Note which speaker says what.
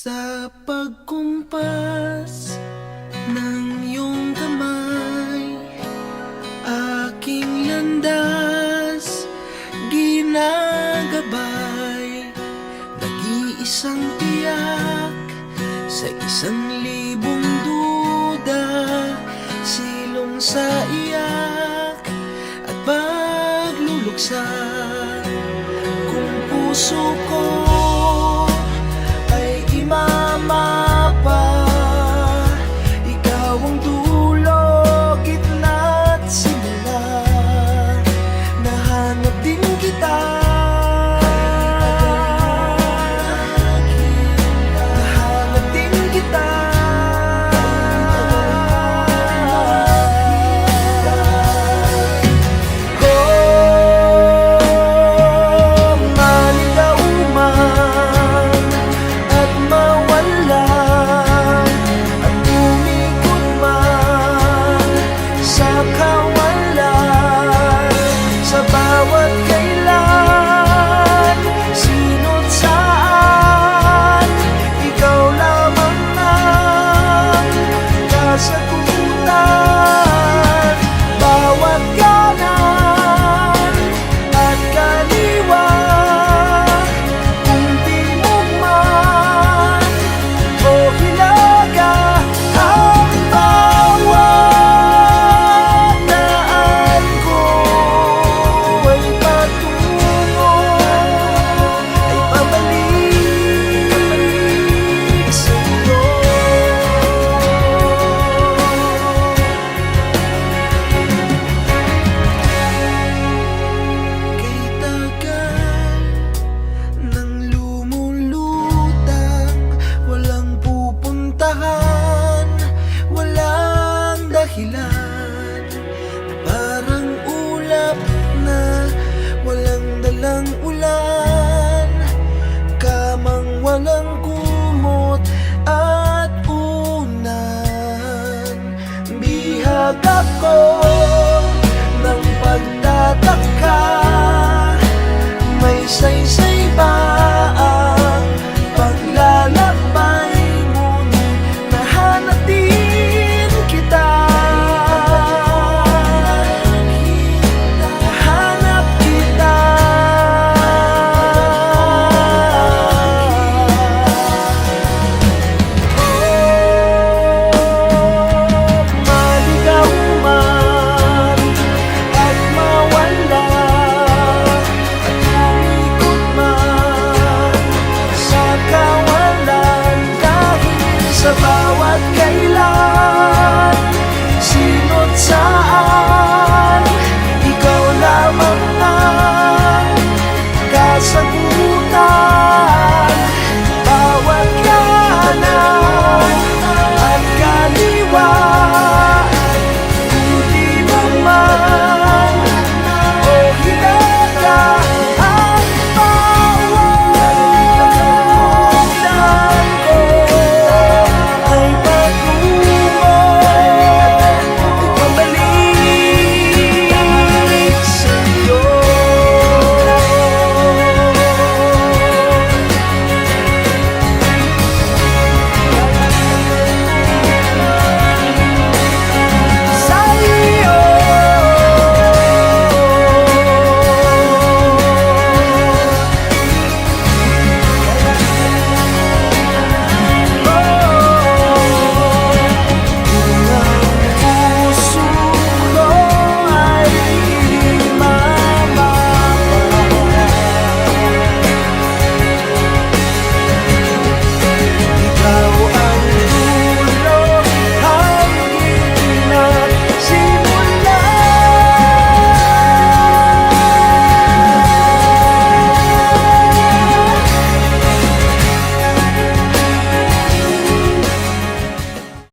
Speaker 1: Sa pagkumpas ng iyong kamay, aking landas ginagabay. Nag-iisang tiyak sa 1,000 duda, silong sa iyak at pagluluksa. Kung puso ko ay imamapa, ikaw ang dulo, gitna at simula. Nahanap din kita, nahanap din kita. Kung maligaw man at mawala at umikot man sa kawalan, sa bawat kailan, sino't saan, ikaw lamang ang kasagutan. Bawat kanan at kaliwa, kung timog man o hilaga, ang bawat daan ko ay patungo, ay pabalik sa iyo. Kay tagal nang lumulutang, walang pupuntahan, walang dahilan. Parang ulap na walang dalang ulan, kamang walang kumot at unan. Bihag ako ng pagtataka, may saysay